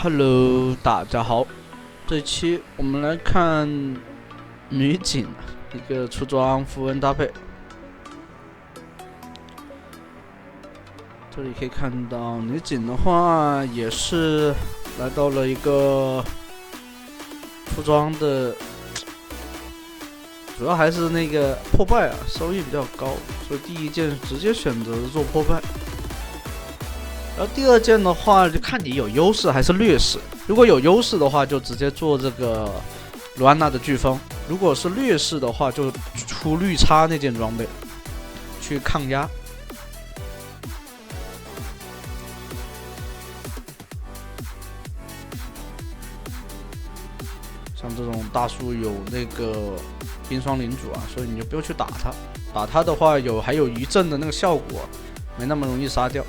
Hello，大家好，这期我们来看女警一个出装符文搭配。这里可以看到女警的话，也是来到了一个出装的，主要还是那个破败啊，收益比较高，所以第一件直接选择做破败。然后第二件的话，就看你有优势还是劣势。如果有优势的话，就直接做这个卢安娜的飓风；如果是劣势的话，就出绿叉那件装备去抗压。像这种大树有那个冰霜领主啊，所以你就不用去打它。打它的话还有余震的那个效果，没那么容易杀掉。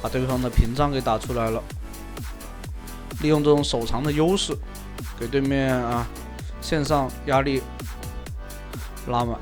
把对方的屏障给打出来了，利用这种手长的优势，给对面线上压力拉满。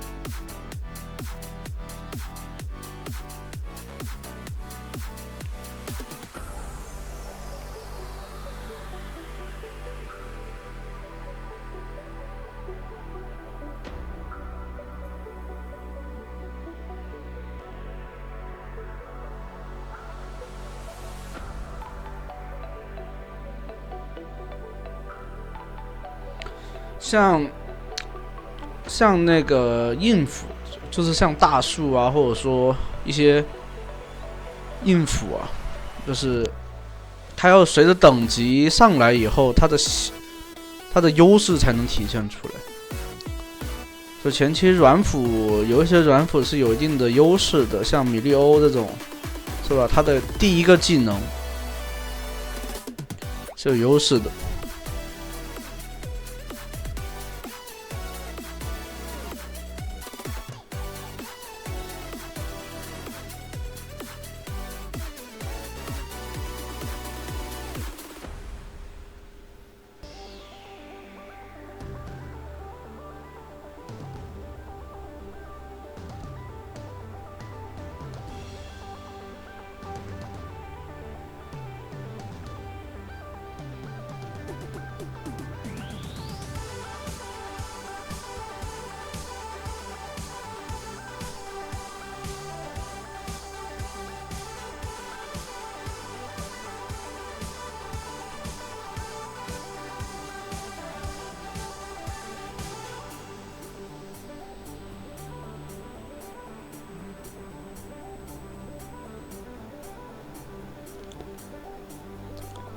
像那个应付，就是像大树啊，或者说一些应付啊，就是它要随着等级上来以后，它的优势才能体现出来。就前期软辅有一些软辅是有一定的优势的，像米利欧这种，是吧？它的第一个技能是有优势的。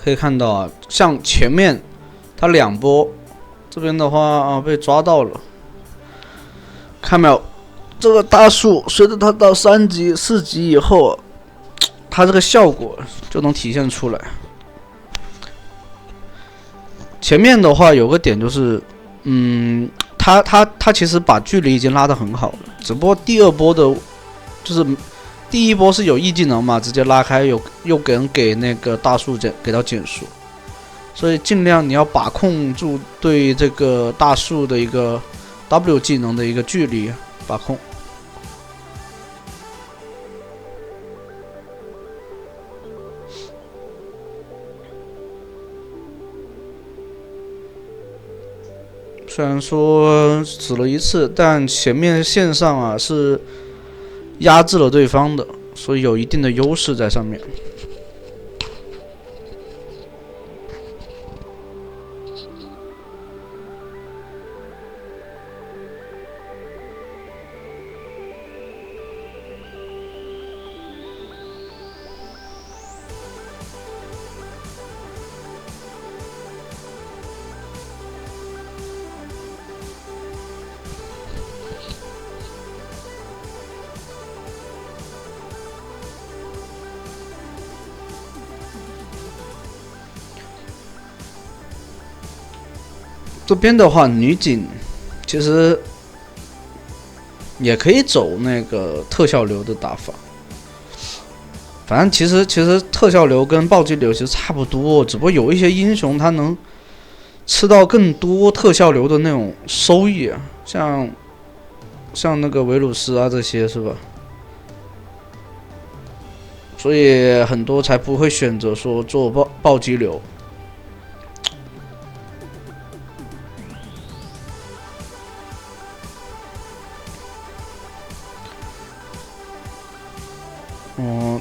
可以看到啊，像前面他两波，这边的话被抓到了，看没有？这个大树随着他到3级、4级以后，它这个效果就能体现出来。前面的话有个点就是，他其实把距离已经拉得很好了，只不过第二波的，就是第一波是有 E 技能嘛，直接拉开又给那个大树给到减速，所以尽量你要把控住对这个大树的一个 W 技能的一个距离把控。虽然说死了一次，但前面线上是压制了对方的，所以有一定的优势在上面。这边的话，女警其实也可以走那个特效流的打法。反正其实特效流跟暴击流其实差不多，只不过有一些英雄他能吃到更多特效流的那种收益啊，像那个维鲁斯这些是吧？所以很多才不会选择说做暴击流。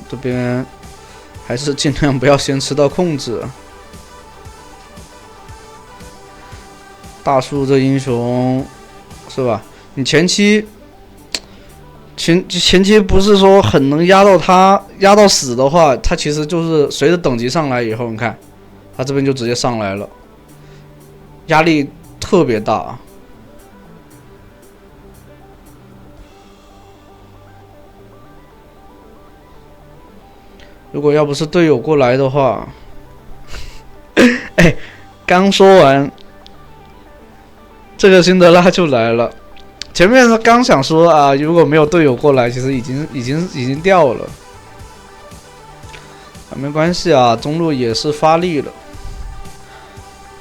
这边还是尽量不要先吃到控制。大树这英雄是吧？你前期不是说很能压到他，压到死的话，他其实就是随着等级上来以后，你看他这边就直接上来了，压力特别大。如果要不是队友过来的话，哎，刚说完，这个辛德拉就来了。前面刚想说啊，如果没有队友过来，其实已经掉了。没关系啊，中路也是发力了。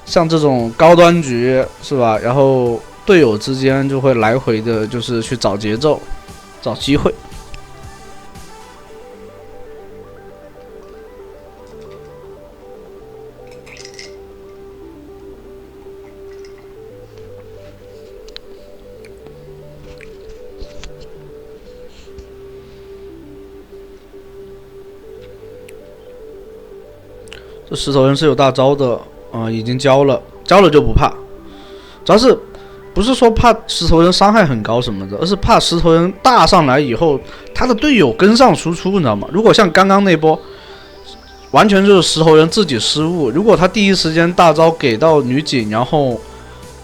像这种高端局是吧？然后队友之间就会来回的，就是去找节奏，找机会。这石头人是有大招的已经交了就不怕，主要是不是说怕石头人伤害很高什么的，而是怕石头人大上来以后，他的队友跟上输出，你知道吗？如果像刚刚那波，完全就是石头人自己失误，如果他第一时间大招给到女警，然后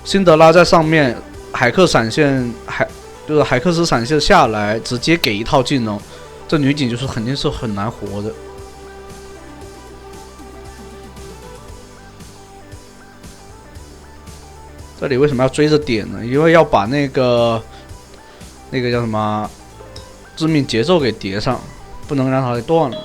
辛德拉在上面海克闪现，就是海克斯闪现下来，直接给一套技能，这女警就是肯定是很难活的。这里为什么要追着点呢？因为要把那个叫什么致命节奏给叠上，不能让它断了。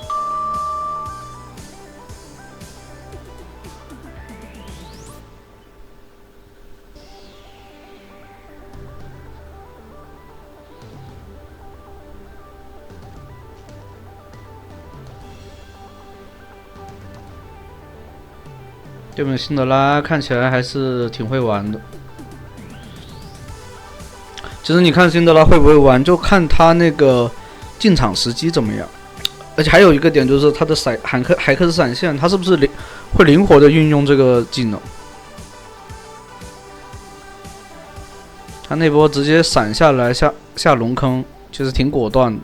对面辛德拉看起来还是挺会玩的。其实你看辛德拉会不会玩，就看他那个进场时机怎么样。而且还有一个点就是他的海克斯闪现，他是不是会灵活的运用这个技能？他那波直接闪下来下龙坑，其实挺果断的。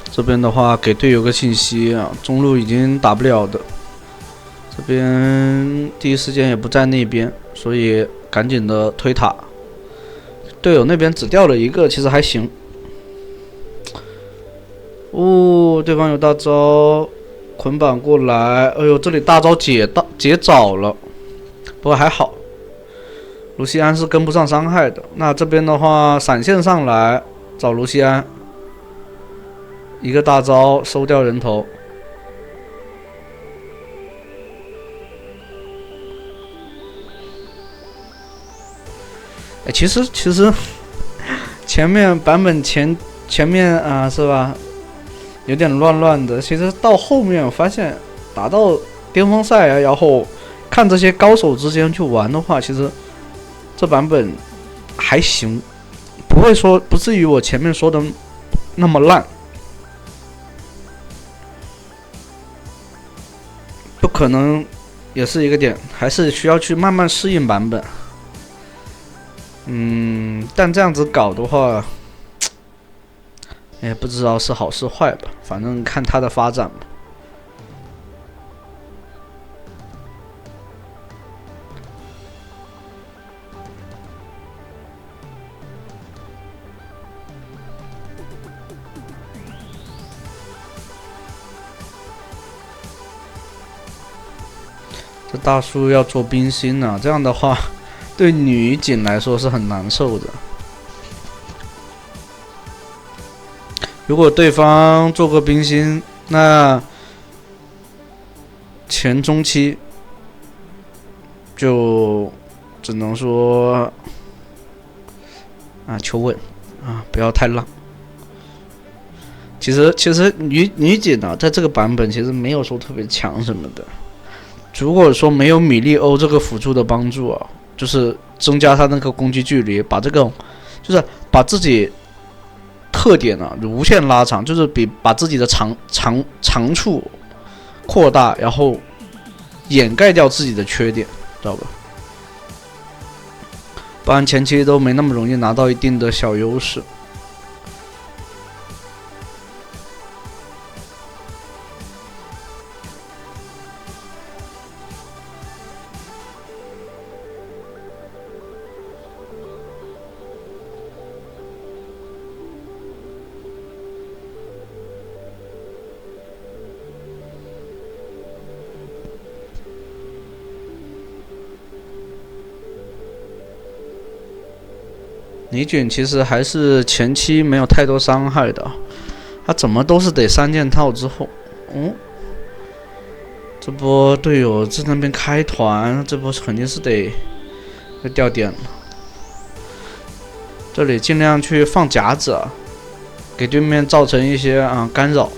这边的话给队友个信息啊，中路已经打不了的，这边第一时间也不在那边，所以赶紧的推塔。队友那边只掉了一个，其实还行。对方有大招捆绑过来，哎呦，这里大招解早了，不过还好，卢锡安是跟不上伤害的。那这边的话，闪现上来找卢锡安。一个大招收掉人头，其实前面版本前面啊是吧，有点乱的。其实到后面我发现打到巅峰赛啊，然后看这些高手之间去玩的话，其实这版本还行，不至于我前面说的那么烂。不可能，也是一个点，还是需要去慢慢适应版本。但这样子搞的话，也不知道是好是坏吧，反正看它的发展吧。这大叔要做冰心啊，这样的话，对女警来说是很难受的。如果对方做个冰心，那前中期就只能说啊，求稳啊，不要太浪。其实女警啊，在这个版本其实没有说特别强什么的。如果说没有米利欧这个辅助的帮助啊，就是增加他那个攻击距离，把这个就是把自己特点啊无限拉长，就是把自己的长处扩大，然后掩盖掉自己的缺点，知道吧？不然前期都没那么容易拿到一定的小优势。女警其实还是前期没有太多伤害的，他怎么都是得3件套之后，这波队友在那边开团，这波肯定是得掉点了。这里尽量去放夹子啊，给对面造成一些干扰。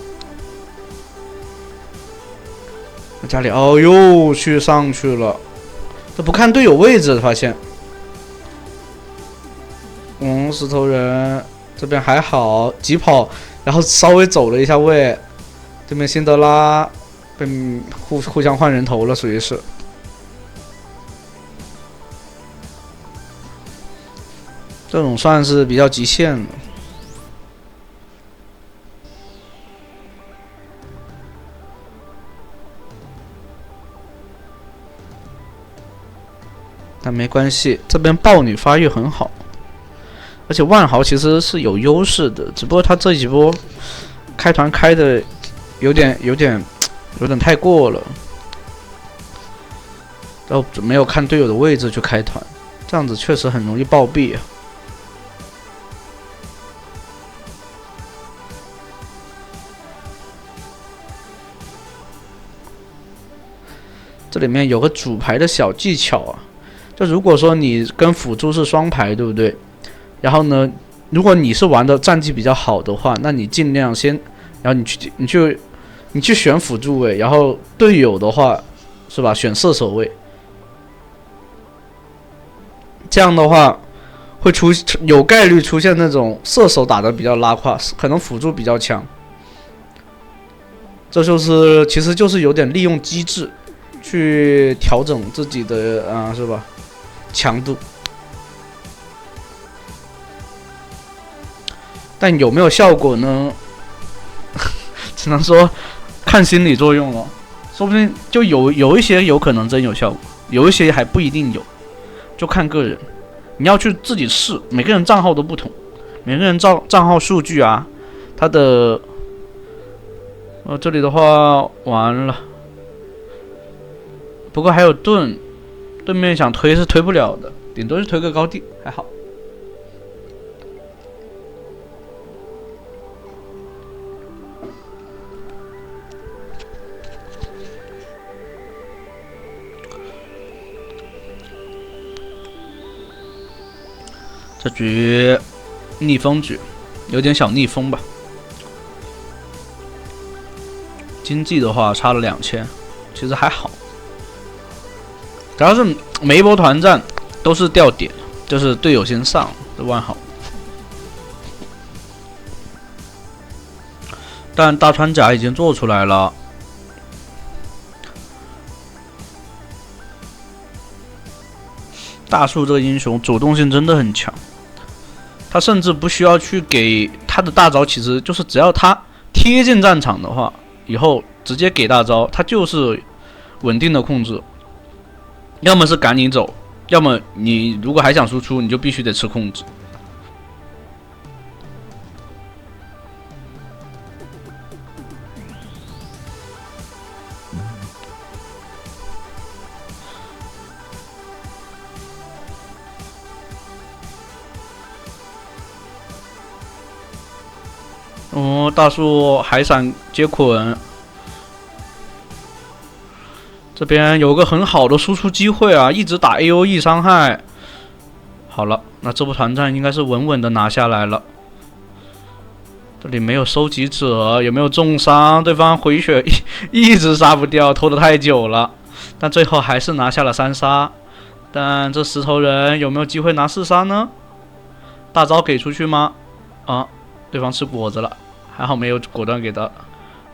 家里又去上去了，这不看队友位置，发现。石头人这边还好，急跑，然后稍微走了一下位，对面辛德拉被互相换人头了，属于是。这种算是比较极限了。但没关系，这边豹女发育很好。而且万豪其实是有优势的，只不过他这几波开团开的有点太过了，都没有看队友的位置去开团，这样子确实很容易暴毙啊。这里面有个主牌的小技巧啊，就如果说你跟辅助是双排，对不对？然后呢，如果你是玩的战绩比较好的话，那你尽量先，然后你去选辅助位，然后队友的话是吧，选射手位，这样的话会有概率出现那种射手打的比较拉胯，可能辅助比较强。这其实就是有点利用机制去调整自己的是吧强度。但有没有效果呢？只能说看心理作用了，说不定就有一些有可能真有效果，有一些还不一定有，就看个人。你要去自己试，每个人账号都不同，每个人账号数据啊，他的这里的话完了。不过还有盾，对面想推是推不了的，顶多是推个高地，还好。这局逆风局，有点小逆风吧。经济的话差了2000，其实还好。主要是每一波团战都是掉点，就是队友先上的万豪。但大穿甲已经做出来了。大树这个英雄主动性真的很强，他甚至不需要去给他的大招，其实就是只要他贴近战场的话，以后直接给大招，他就是稳定的控制，要么是赶你走，要么你如果还想输出，你就必须得吃控制。哦，大树海闪接捆，这边有个很好的输出机会啊，一直打 AOE 伤害。好了，那这波团战应该是稳稳的拿下来了。这里没有收集者，也没有重伤，对方回血一直杀不掉，拖得太久了。但最后还是拿下了3杀。但这石头人有没有机会拿4杀呢？大招给出去吗？啊，对方吃果子了，还好没有果断给到。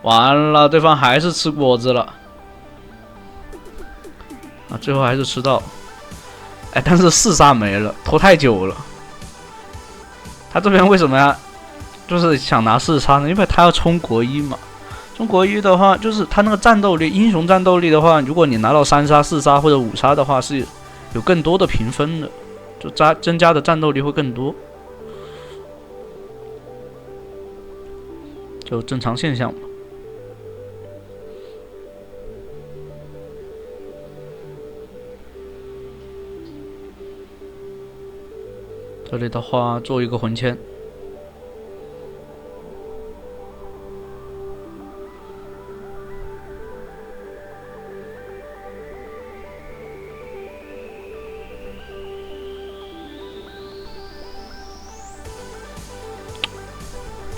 完了，对方还是吃果子了。啊，最后还是吃到。哎，但是4杀没了，拖太久了。他这边为什么呀？就是想拿4杀呢？因为他要冲国一嘛。冲国一的话，就是他那个战斗力，英雄战斗力的话，如果你拿到3杀、4杀或者5杀的话，是有更多的评分的，就增加的战斗力会更多，就正常现象嘛。这里的话，做一个魂签。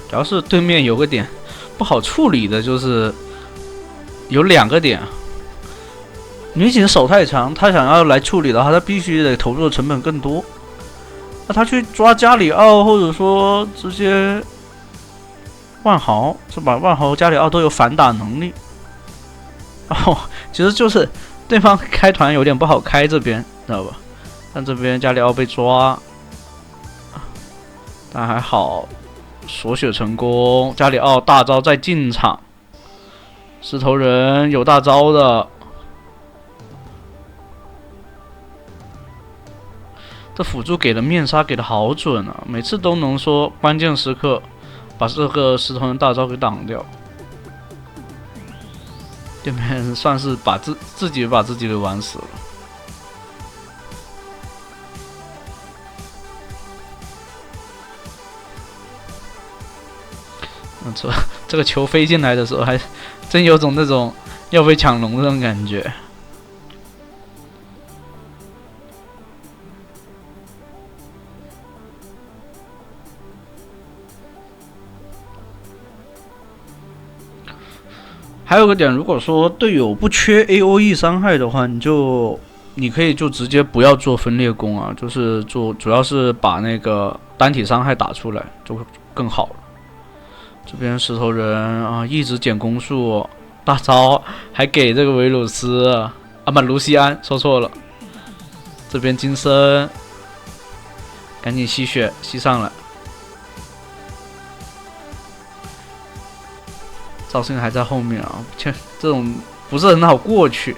主要是对面有个点不好处理的，就是有2个点。女警手太长，他想要来处理的话，他必须得投入的成本更多。那他去抓加里奥，或者说直接万豪，是吧？万豪、加里奥都有反打能力。哦，其实就是对方开团有点不好开这边，知道吧？但这边加里奥被抓，但还好。锁血成功，加里奥大招再进场，石头人有大招的，这辅助给的面杀给的好准啊，每次都能说关键时刻把这个石头人大招给挡掉，这边算是把自己把自己给玩死了。这个球飞进来的时候，还真有种那种要被抢龙的那种感觉。还有个点，如果说队友不缺 AOE 伤害的话，你可以就直接不要做分裂弓啊，就是主要是把那个单体伤害打出来就会更好了。这边石头人啊，一直减攻速，大招还给这个维鲁斯啊，不，卢锡安说错了。这边金身，赶紧吸血吸上来。赵信还在后面啊，这种不是很好过去。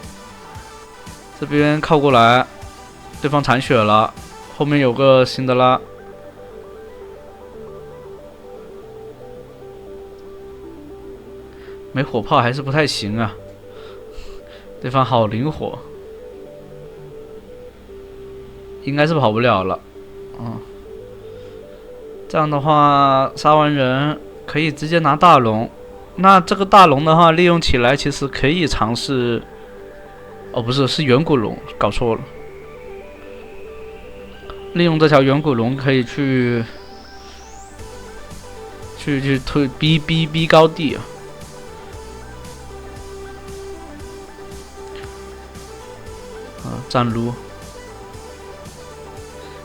这边靠过来，对方残血了，后面有个辛德拉。没火炮还是不太行啊，对方好灵活，应该是跑不了了。这样的话杀完人可以直接拿大龙。那这个大龙的话，利用起来其实可以尝试。哦，不是，是远古龙，搞错了。利用这条远古龙可以去推逼高地啊。站撸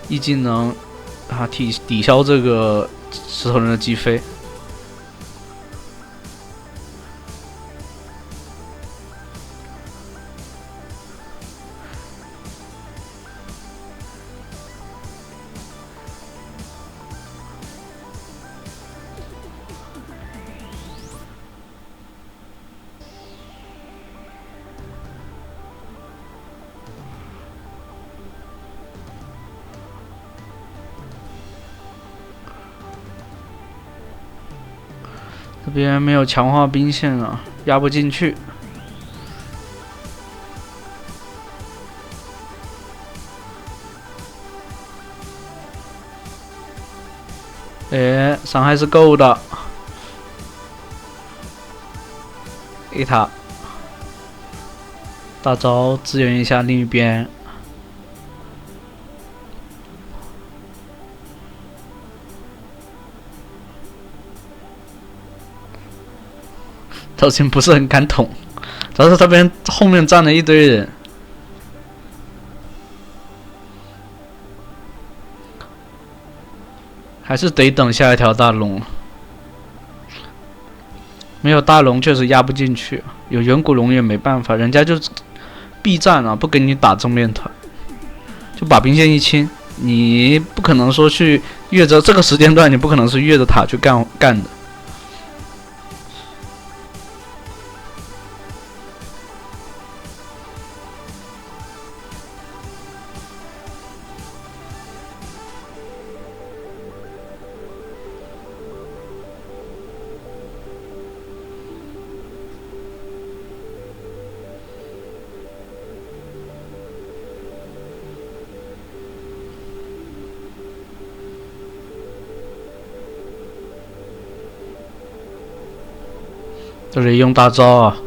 一技能啊，抵消这个石头人的击飞。这边没有强化兵线啊，压不进去。哎，伤害是够的。一塔，大招支援一下另一边。赵信不是很敢捅，主要是这边后面站了一堆人，还是得等下一条大龙。没有大龙确实压不进去，有远古龙也没办法，人家就避战啊，不给你打正面团，就把兵线一清。你不可能说去越着这个时间段，你不可能是越着塔去干的。这里用大招啊，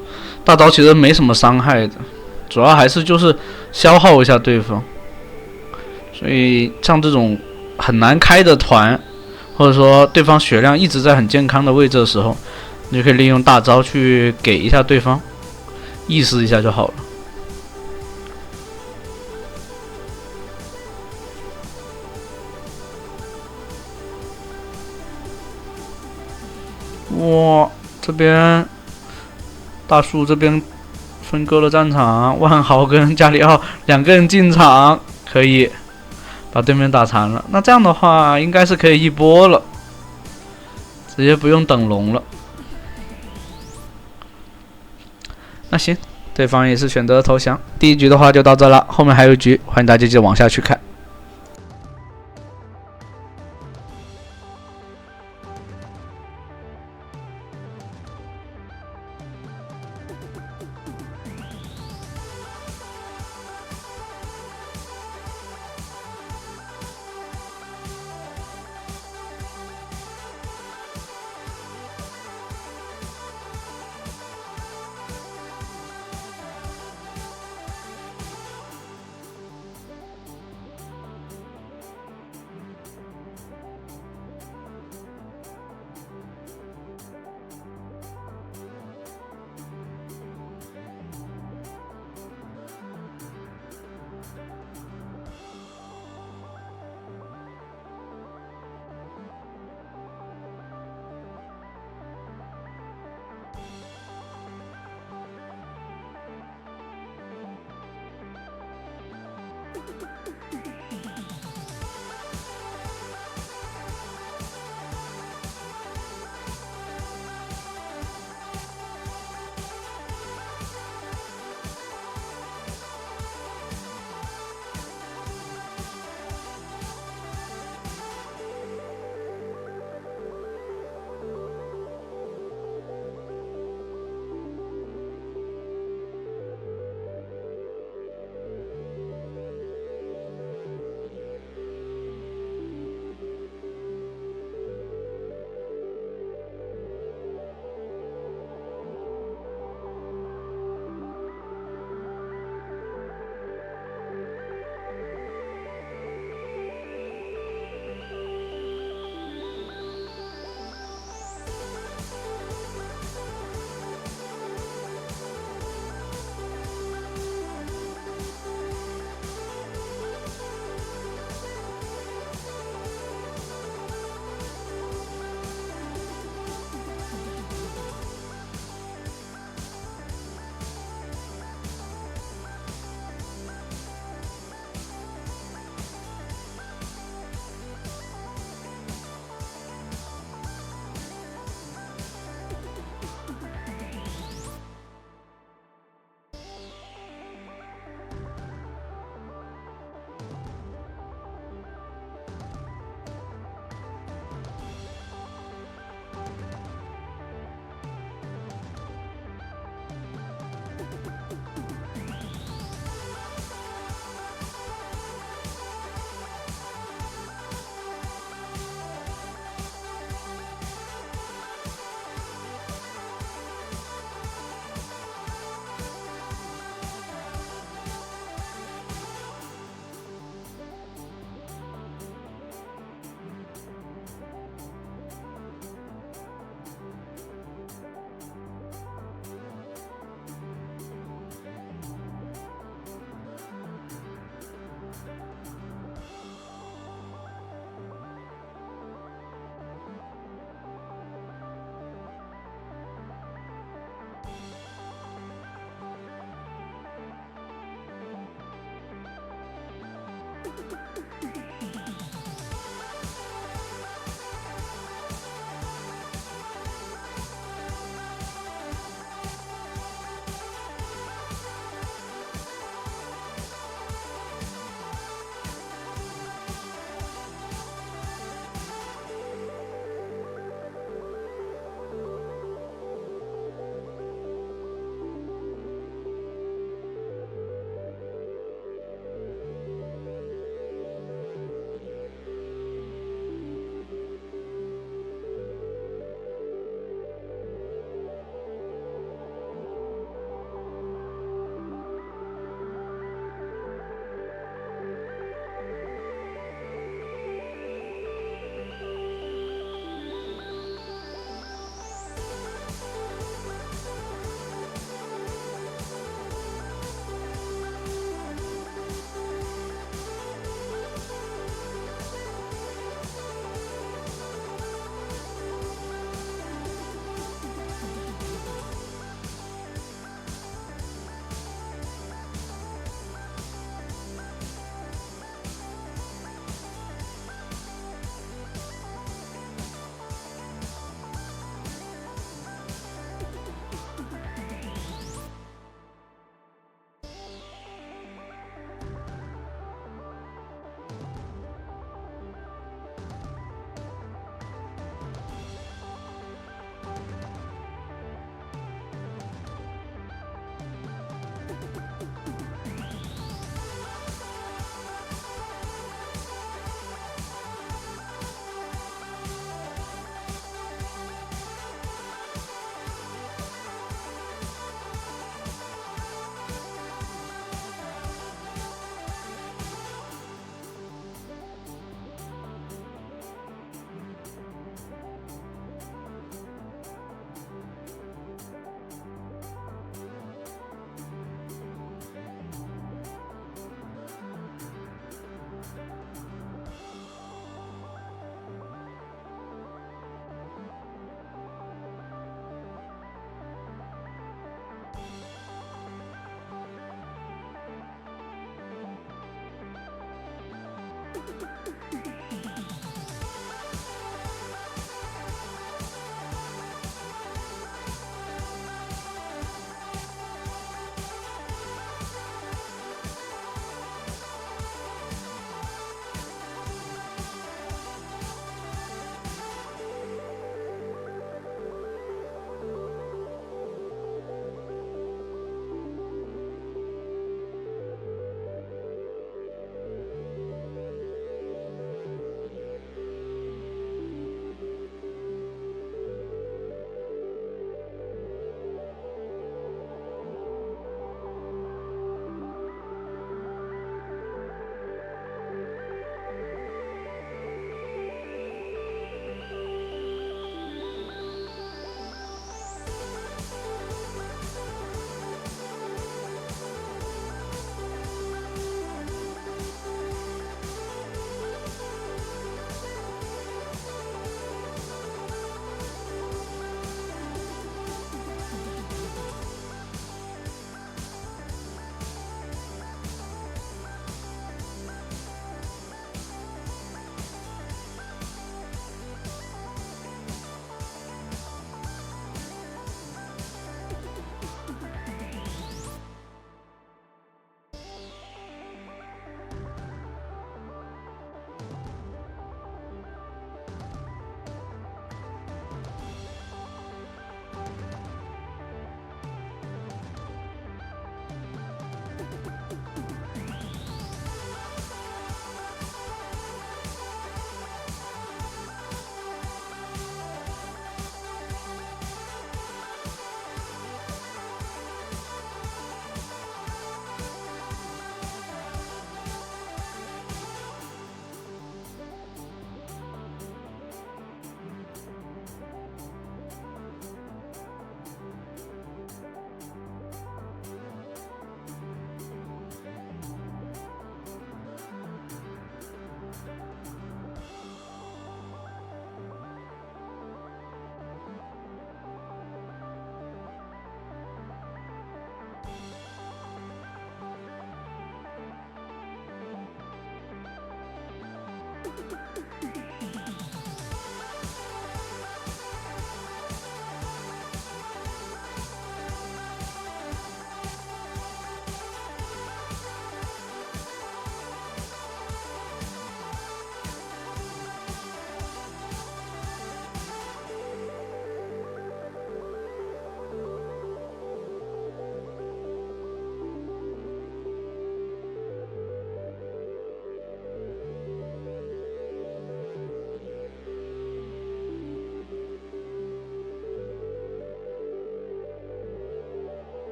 大招其实没什么伤害的，主要还是就是消耗一下对方。所以像这种很难开的团，或者说对方血量一直在很健康的位置的时候，你就可以利用大招去给一下对方，意识一下就好了。哇，这边大树这边分割了战场，万豪跟加里奥两个人进场，可以把对面打残了。那这样的话，应该是可以一波了，直接不用等龙了。那行，对方也是选择投降。第一局的话就到这了，后面还有一局，欢迎大家继续往下去看。